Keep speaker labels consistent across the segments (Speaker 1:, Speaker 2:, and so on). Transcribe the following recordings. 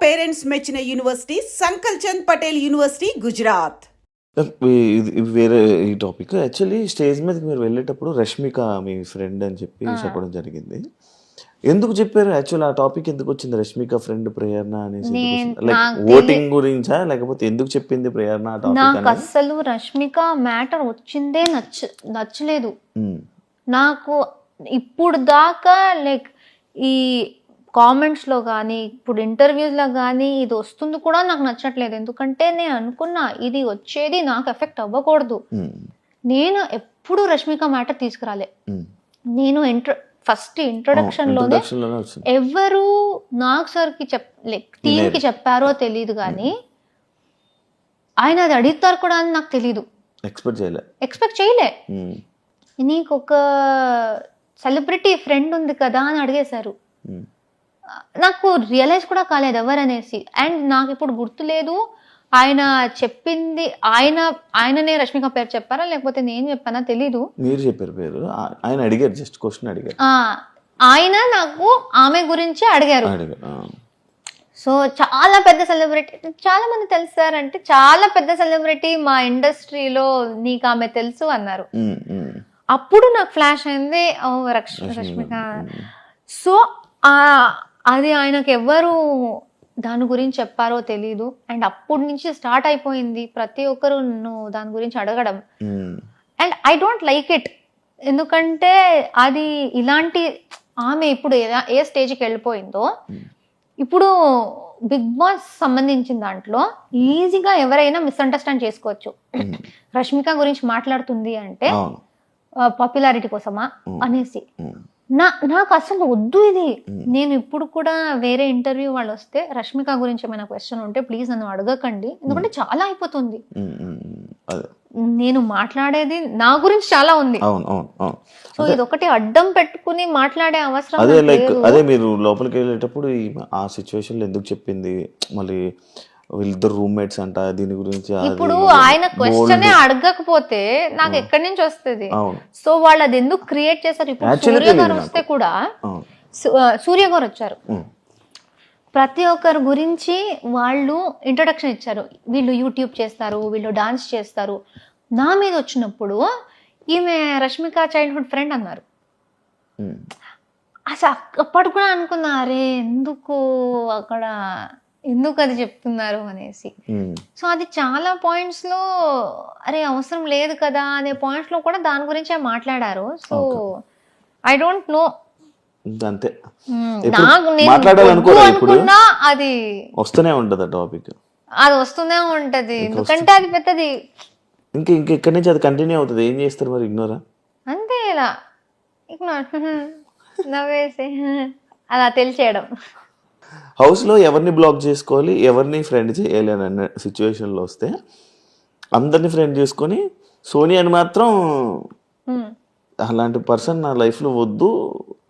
Speaker 1: Parents మెచ్చిన university సంకల్ Chand Patel university Gujarat.
Speaker 2: ఇది వేరే ఈ టాపిక్. యాక్చువల్లీ స్టేజ్ మీదకి మీరు వెళ్ళేటప్పుడు రష్మిక మీ ఫ్రెండ్ అని చెప్పి చెప్పడం జరిగింది. ఎందుకు చెప్పారు? యాక్చువల్ ఆ టాపిక్ ఎందుకు వచ్చింది? రష్మిక ఫ్రెండ్ ప్రేరణ అనేసి లైక్ ఓటింగ్ గురించా లేకపోతే ఎందుకు చెప్పింది ప్రేరణ ఆ టాపిక్?
Speaker 3: నాకు అసలు రష్మిక మ్యాటర్ వచ్చిందే నచ్చలేదు. నాకు ఇప్పుడు దాకా లైక్ ఈ కామెంట్స్ లో కానీ ఇప్పుడు ఇంటర్వ్యూస్ లో కానీ ఇది వస్తుంది కూడా నాకు నచ్చట్లేదు. ఎందుకంటే నేను అనుకున్నా ఇది వచ్చేది నాకు ఎఫెక్ట్ అవ్వకూడదు. నేను ఎప్పుడు రష్మిక మ్యాటర్ తీసుకురాలే. నేను ఫస్ట్ ఇంట్రొడక్షన్ లోనే ఎవరు నాగ్ సార్ కి టీమ్ కి చెప్పారో తెలియదు, కానీ ఆయన అది అడుగుతారు కూడా అని నాకు తెలీదు. ఎక్స్పెక్ట్ చేయలే. నీకు ఒక సెలబ్రిటీ ఫ్రెండ్ ఉంది కదా అని అడిగేశారు. నాకు రియలైజ్ కూడా కాలేదు ఎవరనేసి. అండ్ నాకు ఇప్పుడు గుర్తులేదు ఆయన చెప్పింది ఆయననే రష్మిక పేరు చెప్పారా లేకపోతే నేను చెప్పానా తెలీదు.
Speaker 2: మీరు చెప్పారు పేరు, ఆయన అడిగారు, జస్ట్ క్వశ్చన్ అడిగారు.
Speaker 3: ఆయన నాకు ఆమె గురించి అడిగారు. సో చాలా పెద్ద సెలబ్రిటీ, చాలా మంది తెలుసారంటే చాలా పెద్ద సెలబ్రిటీ మా ఇండస్ట్రీలో, నీకు ఆమె తెలుసు అన్నారు. అప్పుడు నాకు ఫ్లాష్ అయింది, రష్మిక. సో అది ఆయనకు ఎవరు దాని గురించి చెప్పారో తెలీదు. అండ్ అప్పటి నుంచి స్టార్ట్ అయిపోయింది ప్రతి ఒక్కరు దాని గురించి అడగడం. And I don't like it. ఎందుకంటే అది ఇలాంటి ఆమె ఇప్పుడు ఏ స్టేజ్కి వెళ్ళిపోయిందో, ఇప్పుడు బిగ్ బాస్ సంబంధించిన దాంట్లో ఈజీగా ఎవరైనా మిస్అండర్స్టాండ్ చేసుకోవచ్చు. రష్మిక గురించి మాట్లాడుతుంది అంటే పాపులారిటీ కోసమా అనేసి. నాకు అసలు వద్దు ఇది. నేను ఇప్పుడు కూడా వేరే ఇంటర్వ్యూ వాళ్ళు వస్తే రష్మిక గురించి ఏమైనా క్వశ్చన్ ఉంటే ప్లీజ్ నన్ను అడగకండి, ఎందుకంటే చాలా అయిపోతుంది. నేను మాట్లాడేది నా గురించి చాలా ఉంది. సో ఇది ఒకటి అడ్డం పెట్టుకుని మాట్లాడే అవసరం
Speaker 2: అదే. మీరు లోపలికి వెళ్ళేటప్పుడు ఆ సిచ్యువేషన్ లో ఎందుకు చెప్పింది, మళ్ళీ వీళ్ళిద్దరు రూమ్మేట్స్ అంట, దీని గురించి
Speaker 3: ఇప్పుడు ఆయన క్వశ్చనే అడగకపోతే నాకు ఎక్కడి నుంచి వస్తుంది? సో వాళ్ళు అది ఎందుకు క్రియేట్ చేశారు? ఇప్పుడు సూర్య గారు వస్తే కూడా, సూర్య గారు వచ్చారు, ప్రతి ఒక్కరి గురించి వాళ్ళు ఇంట్రొడక్షన్ ఇచ్చారు. వీళ్ళు యూట్యూబ్ చేస్తారు, వీళ్ళు డాన్స్ చేస్తారు. నా మీద వచ్చినప్పుడు ఈమె రష్మిక చైల్డ్హుడ్ ఫ్రెండ్ అన్నారు. అసలు అప్పటి కూడా అనుకున్నా, అరే ఎందుకు అక్కడ ఎందుకు అది చెప్తున్నారు అనేసి. సో అది చాలా పాయింట్స్ లో అరే అవసరం లేదు కదా అనే పాయింట్స్ లో కూడా దాని గురించే మాట్లాడారు. సో ఐ డోంట్ నో,
Speaker 2: అంతే.
Speaker 3: అనుకున్నా అది
Speaker 2: వస్తూనే ఉంటది టాపిక్,
Speaker 3: అది వస్తూనే ఉంటది. ఎందుకంటే అది పెద్దది.
Speaker 2: ఇంకెక్కడి నుంచి అది కంటిన్యూ అవుతుంది. ఏం చేస్తారు మరి? ఇగ్నోరా?
Speaker 3: అంతే, ఇలా ఇగ్నోర్ నవ్వేసి అలా తెలిసేయడం.
Speaker 2: హౌస్లో ఎవరిని బ్లాక్ చేసుకోవాలి, ఎవరిని ఫ్రెండ్ చేయాలి అన్న సిచ్యువేషన్లో వస్తే అందరినీ ఫ్రెండ్ చేసుకొని సోనియాని మాత్రం అలాంటి పర్సన్ నా లైఫ్లో వద్దు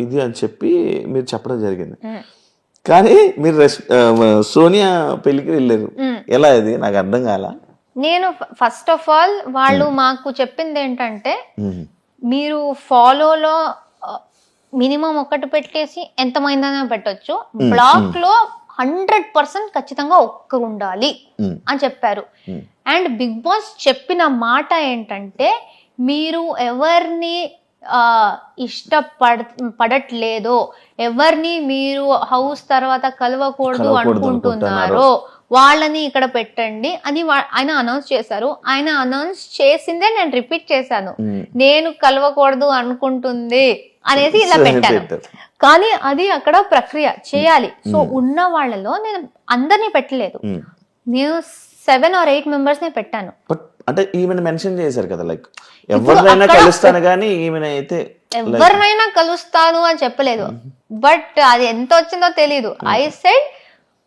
Speaker 2: ఇది అని చెప్పి మీరు చెప్పడం జరిగింది. కానీ మీరు సోనియా పెళ్ళికి వెళ్ళారు. ఎలా? ఇది నాకు అర్థం కాల.
Speaker 3: నేను ఫస్ట్ ఆఫ్ ఆల్ వాళ్ళు మాకు చెప్పింది ఏంటంటే, మీరు ఫాలోలో మినిమం ఒకటి పెట్టేసి ఎంతమైందనే పెట్టొచ్చు, బ్లాక్ లో 100% ఖచ్చితంగా ఒక్కరు ఉండాలి అని చెప్పారు. అండ్ బిగ్ బాస్ చెప్పిన మాట ఏంటంటే, మీరు ఎవరిని పడట్లేదో, ఎవరిని మీరు హౌస్ తర్వాత కలవకూడదు అనుకుంటున్నారో వాళ్ళని ఇక్కడ పెట్టండి అని ఆయన అనౌన్స్ చేశారు. ఆయన అనౌన్స్ చేసిందే నేను రిపీట్ చేశాను, నేను కలవకూడదు అనుకుంటుంది అనేసి ఇలా పెట్టాను. కానీ అది అక్కడ ప్రక్రియ చేయాలి. సో ఉన్న వాళ్ళలో నేను అందరినీ పెట్టలేదు, నేను 7 or 8 మెంబర్స్ నే పెట్టాను.
Speaker 2: అంటే ఈమెను మెన్షన్ చేశారు కదా, లైక్ ఎవరినైనా కలుస్తాను కానీ ఈమెను అయితే
Speaker 3: ఎవరినైనా కలుస్తాను అని చెప్పలేదు. బట్ అది ఎంత వచ్చిందో తెలీదు. ఐ సెడ్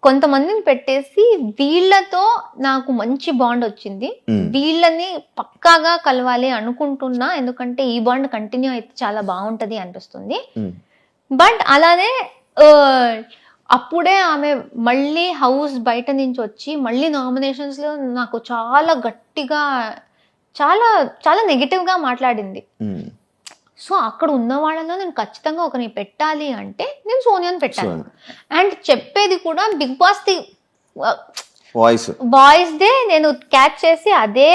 Speaker 3: కొంతమందిని పెట్టేసి వీళ్ళతో నాకు మంచి బాండ్ వచ్చింది, వీళ్ళని పక్కాగా కలవాలి అనుకుంటున్నా, ఎందుకంటే ఈ బాండ్ కంటిన్యూ అయితే చాలా బాగుంటది అనిపిస్తుంది. బట్ అలానే అప్పుడే ఆమె మళ్ళీ హౌస్ బయట నుంచి వచ్చి మళ్ళీ నామినేషన్స్ లో నాకు చాలా గట్టిగా చాలా చాలా నెగిటివ్ గా మాట్లాడింది. సో అక్కడ ఉన్న వాళ్ళలో నేను ఖచ్చితంగా ఒకరిని పెట్టాలి అంటే నేను సోనియాని పెట్టాను. అండ్ చెప్పేది కూడా బిగ్ బాస్ ది బాయ్స్ దే నేను క్యాచ్ చేసి అదే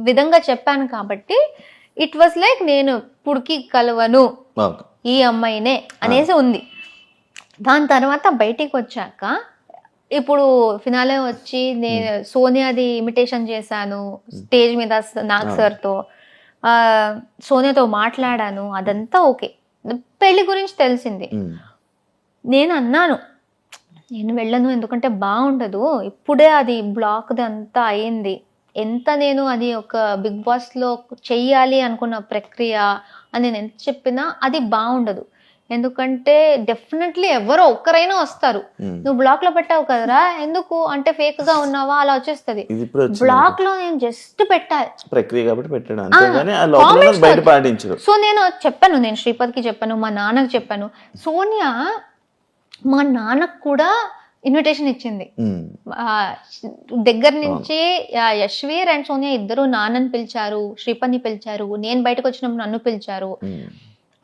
Speaker 3: విధంగా చెప్పాను కాబట్టి ఇట్ వాస్ లైక్ నేను ఇప్పుడుకి కలవను ఈ అమ్మాయినే అనేసి ఉంది. దాని తర్వాత బయటికి వచ్చాక ఇప్పుడు ఫినాలే వచ్చి నేను సోనియాది ఇమిటేషన్ చేశాను స్టేజ్ మీద నాగ్ సార్తో, సోనియాతో మాట్లాడాను, అదంతా ఓకే. పెళ్లి గురించి తెలిసింది. నేను అన్నాను నేను వెళ్ళను ఎందుకంటే బాగుండదు, ఇప్పుడే అది బ్లాక్ది అంతా అయింది, ఎంత నేను అది ఒక బిగ్ బాస్లో చెయ్యాలి అనుకున్న ప్రక్రియ అని నేను ఎంత చెప్పినా అది బాగుండదు. ఎందుకంటే డెఫినెట్లీ ఎవరో ఒక్కరైనా వస్తారు. నువ్వు బ్లాక్ లో పెట్టావు కదరా, ఎందుకు అంటే ఫేక్ గా ఉన్నావా అలా వచ్చేస్తుంది. బ్లాక్ లో నేను జస్ట్ పెట్టాలి ప్రక్రియ కాబట్టి పెట్టాను. సో నేను చెప్పాను, నేను శ్రీపద్కి చెప్పాను, మా నాన్నకి చెప్పాను. సోనియా మా నాన్నకు కూడా ఇన్విటేషన్ ఇచ్చింది. దగ్గర నుంచి యశ్వీర్ అండ్ సోనియా ఇద్దరు నాన్నని పిలిచారు, శ్రీపద్ని పిలిచారు, నేను బయటకు వచ్చినప్పుడు నన్ను పిలిచారు.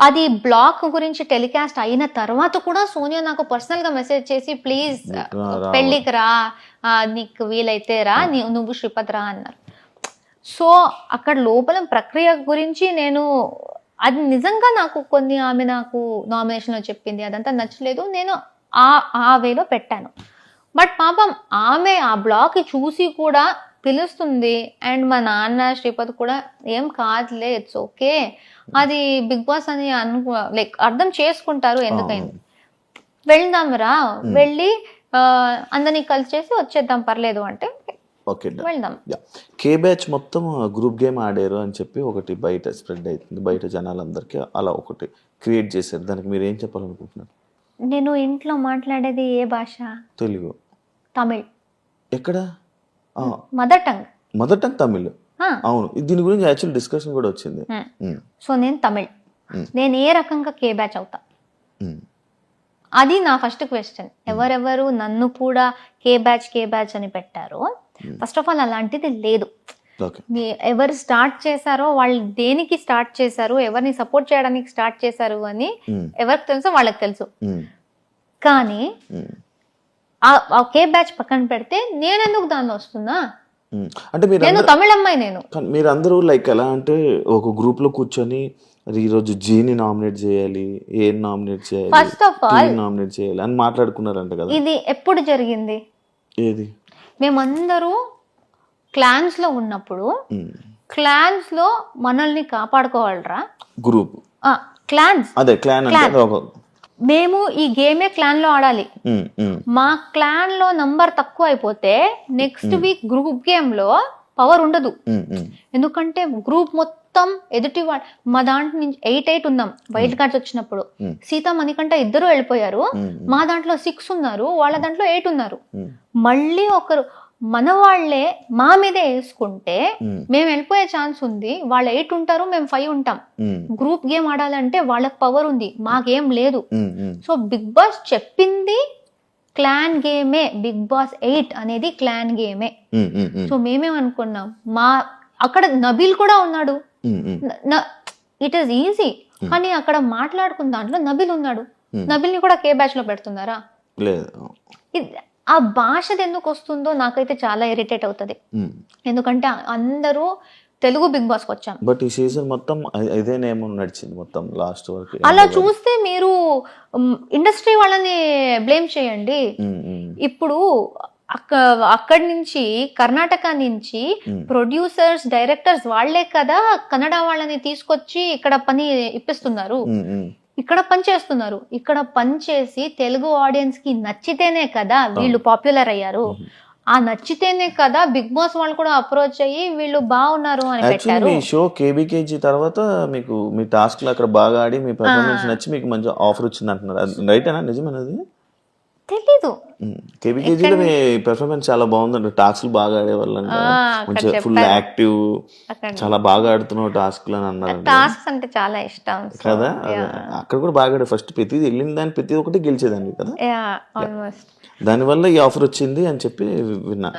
Speaker 3: అది బ్లాక్ గురించి టెలికాస్ట్ అయిన తర్వాత కూడా సోనియా నాకు పర్సనల్ గా మెసేజ్ చేసి ప్లీజ్ పెళ్లికి రా, నీకు వీలైతే రా, నువ్వు శ్రీపద్ రా అన్నారు. సో అక్కడ లోపల ప్రక్రియ గురించి నేను అది నిజంగా నాకు కొన్ని ఆమె నాకు నామినేషన్లో చెప్పింది అదంతా నచ్చలేదు, నేను ఆ వేలో పెట్టాను. బట్ పాపం ఆమె ఆ బ్లాక్ చూసి కూడా పిలుస్తుంది. అండ్ మా నాన్న శ్రీపద్ కూడా ఏం కాదులే, ఇట్స్ ఓకే, అది బిగ్ బాస్ అని లైక్ అర్థం చేసుకుంటారు, ఎందుకైంది వెళ్దాం రా, వెళ్ళి అందరినీ కలిసేసి వచ్చేద్దాం పర్లేదు అంటే వెళ్దాం.
Speaker 2: కే బ్యాచ్ మొత్తం గ్రూప్ గేమ్ ఆడారు అని చెప్పి ఒకటి బయట స్ప్రెడ్ అవుతుంది, బయట జనాలందరికీ అలా ఒకటి క్రియేట్ చేశారు. దానికి మీరు ఏం చెప్పాలనుకుంటున్నారు?
Speaker 3: నేను ఇంట్లో మాట్లాడేది ఏ భాష?
Speaker 2: తెలుగు,
Speaker 3: తమిళ్.
Speaker 2: ఎక్కడ?
Speaker 3: Mother tongue
Speaker 2: Tamil. అవును, దీని గురించి యాక్చువల్ డిస్కషన్ కూడా వచ్చింది.
Speaker 3: సో నేను తమిళ్, నేను ఏ రకంగా కే బ్యాచ్ అవుతా? అది నా ఫస్ట్ క్వశ్చన్. ఎవరెవరు నన్ను కూడా కే బ్యాచ్ అని పెట్టారో, ఫస్ట్ ఆఫ్ ఆల్ అలాంటిది లేదు. ఎవరు స్టార్ట్ చేశారో వాళ్ళు దేనికి స్టార్ట్ చేశారు, ఎవరిని సపోర్ట్ చేయడానికి స్టార్ట్ చేశారు అని ఎవరికి తెలుసో వాళ్ళకి తెలుసు. కానీ ఆ కే బ్యాచ్ పక్కన పెడితే నేను ఎందుకు దానిలో వస్తున్నా?
Speaker 2: అంటే
Speaker 3: నేను తమిళ అమ్మాయి.
Speaker 2: మీరు అందరూ లైక్ ఎలా అంటే ఒక గ్రూప్ లో కూర్చొని ఈ రోజు జీని నామినేట్ చేయాలి, ఏ నామినేట్ చేయాలి,
Speaker 3: ఫస్ట్ ఆఫ్ ఆల్
Speaker 2: నామినేట్ చేయాలి అని మాట్లాడుకున్నారంట కదా.
Speaker 3: ఇది ఎప్పుడు జరిగింది?
Speaker 2: ఏది?
Speaker 3: మేమందరూ క్లాన్స్ లో ఉన్నప్పుడు, క్లాన్స్ లో మనల్ని కాపాడుకోవాలరా
Speaker 2: గ్రూప్
Speaker 3: క్లాన్స్,
Speaker 2: అదే క్లాన్
Speaker 3: మేము ఈ గేమే క్లాన్ లో ఆడాలి. మా క్లాన్ లో నంబర్ తక్కువ అయిపోతే నెక్స్ట్ వీక్ గ్రూప్ గేమ్ లో పవర్ ఉండదు. ఎందుకంటే గ్రూప్ మొత్తం ఎదుటి మా దాంట్లో నుంచి 8 ఉన్నాం వైల్డ్ కార్డ్స్ వచ్చినప్పుడు. సీత మణికంఠ ఇద్దరు వెళ్ళిపోయారు, మా దాంట్లో 6 ఉన్నారు, వాళ్ళ దాంట్లో 8 ఉన్నారు. మళ్ళీ ఒకరు మన వాళ్లే మా మీదే వేసుకుంటే మేము వెళ్ళిపోయే ఛాన్స్ ఉంది. వాళ్ళు 8 ఉంటారు, మేము 5 ఉంటాం. గ్రూప్ గేమ్ ఆడాలంటే వాళ్ళకి పవర్ ఉంది, మాకేం లేదు. సో బిగ్ బాస్ చెప్పింది క్లాన్ గేమే, బిగ్ బాస్ 8 అనేది క్లాన్ గేమే. సో మేమేమనుకున్నాం, అక్కడ నబీల్ కూడా ఉన్నాడు, ఇట్ ఈస్ ఈజీ. కానీ అక్కడ మాట్లాడుకున్న దాంట్లో నబీల్ ఉన్నాడు, నబీల్ని కూడా కే బ్యాచ్ లో పెడుతున్నారా? ఆ భాషది ఎందుకు వస్తుందో నాకైతే చాలా ఇరిటేట్ అవుతుంది. ఎందుకంటే అందరూ తెలుగు బిగ్ బాస్కి వచ్చాం,
Speaker 2: బట్ ఈ సీజన్ మొత్తం ఇదే నేమ్ నడిచింది మొత్తం లాస్ట్ వరకు.
Speaker 3: అలా చూస్తే మీరు ఇండస్ట్రీ వాళ్ళని బ్లేమ్ చేయండి. ఇప్పుడు అక్కడి నుంచి కర్ణాటక నుంచి ప్రొడ్యూసర్స్, డైరెక్టర్స్ వాళ్లే కదా కన్నడ వాళ్ళని తీసుకొచ్చి ఇక్కడ పని ఇప్పిస్తున్నారు, ఇక్కడ పని చేస్తున్నారు. ఇక్కడ పని చేసి తెలుగు ఆడియన్స్ కి నచ్చితేనే కదా వీళ్ళు పాపులర్ అయ్యారు. ఆ నచ్చితేనే కదా బిగ్ బాస్ వాళ్ళు కూడా అప్రోచ్ అయ్యి వీళ్ళు బాగున్నారు అని పెట్టారు.
Speaker 2: మీ షో కేబీకేజీ తర్వాత మీకు మీ టాస్క్ లో అక్కడ బాగా ఆడి మీ పర్ఫార్మెన్స్ నచ్చి మీకు మంచి ఆఫర్ వచ్చింది అంటున్నారు, రైటేనా? నిజమేనది?
Speaker 3: తెలీదు.
Speaker 2: కేబీకేజీలో మీ పెర్ఫార్మెన్స్ చాలా బాగుందండి, టాస్క్లు బాగా ఆడేవాళ్ళంట, మంచిగా ఫుల్ యాక్టివ్, చాలా బాగా ఆడుతున్నావు టాస్క్లు అని అన్నారు.
Speaker 3: టాస్క్స్ అంటే చాలా ఇష్టం కదా.
Speaker 2: అక్కడ కూడా బాగా ఆడే, ఫస్ట్ ప్రతిదీ వెళ్ళిన దాన్ని ప్రతి ఒక్కటి గెలిచేదాన్ని కదా. దానివల్ల ఈ ఆఫర్ వచ్చింది అని చెప్పి విన్నా.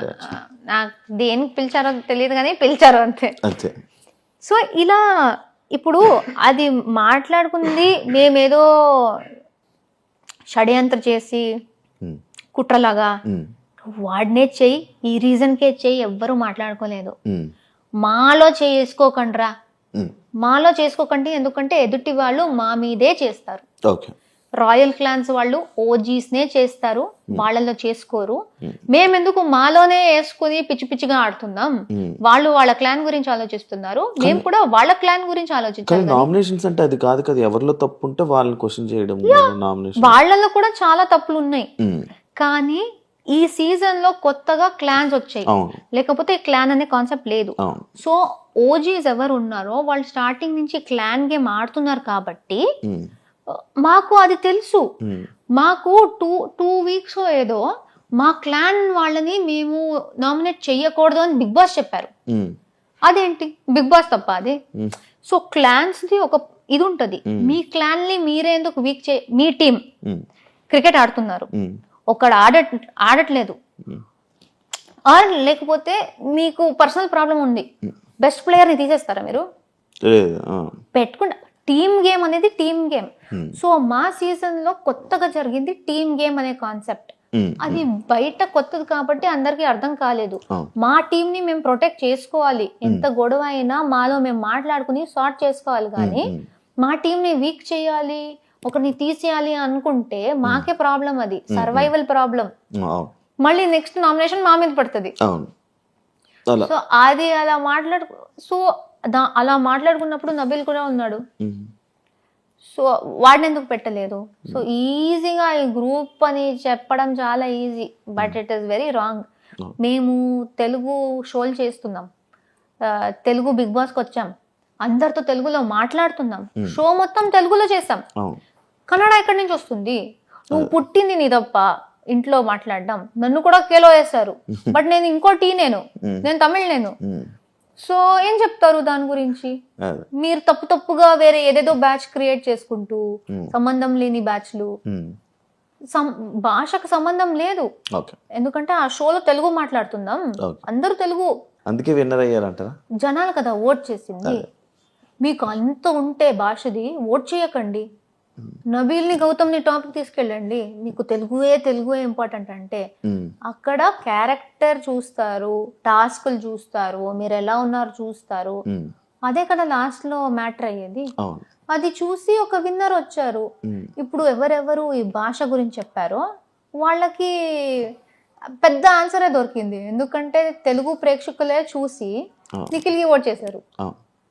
Speaker 2: నాకు
Speaker 3: దేనికి పిలిచారో తెలియదు కానీ పిలిచారు అంతే.
Speaker 2: అంతే.
Speaker 3: సో ఇలా ఇప్పుడు అది మాట్లాడుకుంది మేమేదో షడ్యంత్ర చేసి
Speaker 2: ఉమ్,
Speaker 3: కుట్రలాగా
Speaker 2: ఉమ్,
Speaker 3: వాడినే చెయ్యి ఈ రీజన్కే చెయ్యి ఎవ్వరూ మాట్లాడుకోలేదు.
Speaker 2: ఉమ్,
Speaker 3: మాలో చేసుకోకండ్రా,
Speaker 2: ఉమ్.
Speaker 3: మాలో చేసుకోకండి, ఎందుకంటే ఎదుటి వాళ్ళు మా మీదే చేస్తారు.
Speaker 2: ఓకే.
Speaker 3: రాయల్ క్లాన్స్ వాళ్ళు ఓజీస్నే చేస్తారు, వాళ్ళలో చేసుకోరు. మేమెందుకు మాలోనే వేసుకుని పిచ్చి పిచ్చిగా ఆడుతున్నాం? వాళ్ళు వాళ్ళ క్లాన్ గురించి ఆలోచిస్తున్నారు, మేము కూడా వాళ్ళ క్లాన్ గురించి
Speaker 2: కానీ
Speaker 3: ఆలోచించాలి.
Speaker 2: నామినేషన్స్ అంటే అది కాదు కదా, ఎవరిలో తప్పు ఉంటే వాళ్ళని క్వశ్చన్ చేయడం నామినేషన్.
Speaker 3: వాళ్ళలో కూడా చాలా తప్పులు ఉన్నాయి, కానీ ఈ సీజన్ లో కొత్తగా క్లాన్స్ వచ్చాయి,
Speaker 2: అవును
Speaker 3: లేకపోతే క్లాన్ అనే కాన్సెప్ట్ లేదు.
Speaker 2: అవును.
Speaker 3: సో ఓజీస్ ఎవరు ఉన్నారో వాళ్ళు స్టార్టింగ్ నుంచి క్లాన్ గేమ్ ఆడుతున్నారు కాబట్టి
Speaker 2: ఉమ్,
Speaker 3: మాకు అది తెలుసు.
Speaker 2: ఉమ్,
Speaker 3: మాకు టూ వీక్స్ ఏదో మా క్లాన్ వాళ్ళని మేము నామినేట్ చెయ్యకూడదు అని బిగ్ బాస్ చెప్పారు.
Speaker 2: ఉమ్,
Speaker 3: అదేంటి బిగ్ బాస్ తప్ప అది?
Speaker 2: ఉమ్,
Speaker 3: సో క్లాన్స్ ది ఒక ఇది ఉంటది, మీ క్లాన్ ని మీరే ఎందుకు మీ టీం
Speaker 2: ఉమ్,
Speaker 3: క్రికెట్ ఆడుతున్నారు,
Speaker 2: ఉమ్,
Speaker 3: ఒకడు ఆడట్లేదు, ఆర్ లేకపోతే మీకు పర్సనల్ ప్రాబ్లం ఉంది, బెస్ట్ ప్లేయర్ ని తీసేస్తారా మీరు?
Speaker 2: లేదు.
Speaker 3: పెట్టుకుంటా. టీమ్ గేమ్ అనేది టీమ్ గేమ్. సో మా సీజన్ లో కొత్తగా జరిగింది టీమ్ గేమ్ అనే కాన్సెప్ట్. అది బయట కొత్తది కాబట్టి అందరికి అర్థం కాలేదు. మా టీం ని మేము ప్రొటెక్ట్ చేసుకోవాలి, ఎంత గొడవ అయినా మాలో మేము మాట్లాడుకుని సార్ట్ చేసుకోవాలి. కానీ మా టీం ని వీక్ చేయాలి, ఒకరిని తీసేయాలి అనుకుంటే మాకే ప్రాబ్లం, అది సర్వైవల్ ప్రాబ్లం. మళ్ళీ నెక్స్ట్ నామినేషన్ మా మీద పడుతుంది. సో అది అలా మాట్లాడుకున్నప్పుడు నబీల్ కూడా ఉన్నాడు. సో వాడిని ఎందుకు పెట్టలేదు? సో ఈజీగా ఈ గ్రూప్ అని చెప్పడం చాలా easy, but it is very wrong. మేము తెలుగు షోలు చేస్తున్నాం, తెలుగు బిగ్ బాస్కి వచ్చాం, అందరితో తెలుగులో మాట్లాడుతున్నాం, షో మొత్తం తెలుగులో చేస్తాం. కన్నడ ఎక్కడి నుంచి వస్తుంది? నువ్వు పుట్టింది నీ తప్ప ఇంట్లో మాట్లాడడం. నన్ను కూడా కేలో వేస్తారు, బట్ నేను ఇంకో నేను తమిళ్ నేను. సో ఏం చెప్తారు దాని గురించి? మీరు తప్పుగా వేరే ఏదేదో బ్యాచ్ క్రియేట్ చేసుకుంటూ, సంబంధం లేని బ్యాచ్లు, భాషకు సంబంధం లేదు. ఎందుకంటే ఆ షోలో తెలుగు మాట్లాడుతున్నాం, అందరూ తెలుగు,
Speaker 2: అందుకే విన్నర్ అయ్యారంటారా?
Speaker 3: జనాలు కదా ఓట్ చేసింది. మీకు అంత ఉంటే భాషది ఓట్ చేయకండి, నబీల్ని గౌతమ్ని టాపిక్ తీసుకెళ్ళండి. మీకు తెలుగు ఇంపార్టెంట్ అంటే అక్కడ క్యారెక్టర్ చూస్తారు, టాస్క్లు చూస్తారు, మీరు ఎలా ఉన్నారు చూస్తారు, అదే కదా లాస్ట్ లో మ్యాటర్ అయ్యేది. అది చూసి ఒక విన్నర్ వచ్చారు. ఇప్పుడు ఎవరెవరు ఈ భాష గురించి చెప్పారో వాళ్ళకి పెద్ద ఆన్సరే దొరికింది, ఎందుకంటే తెలుగు ప్రేక్షకులే చూసి నిఖిల్కి ఓట్ చేశారు.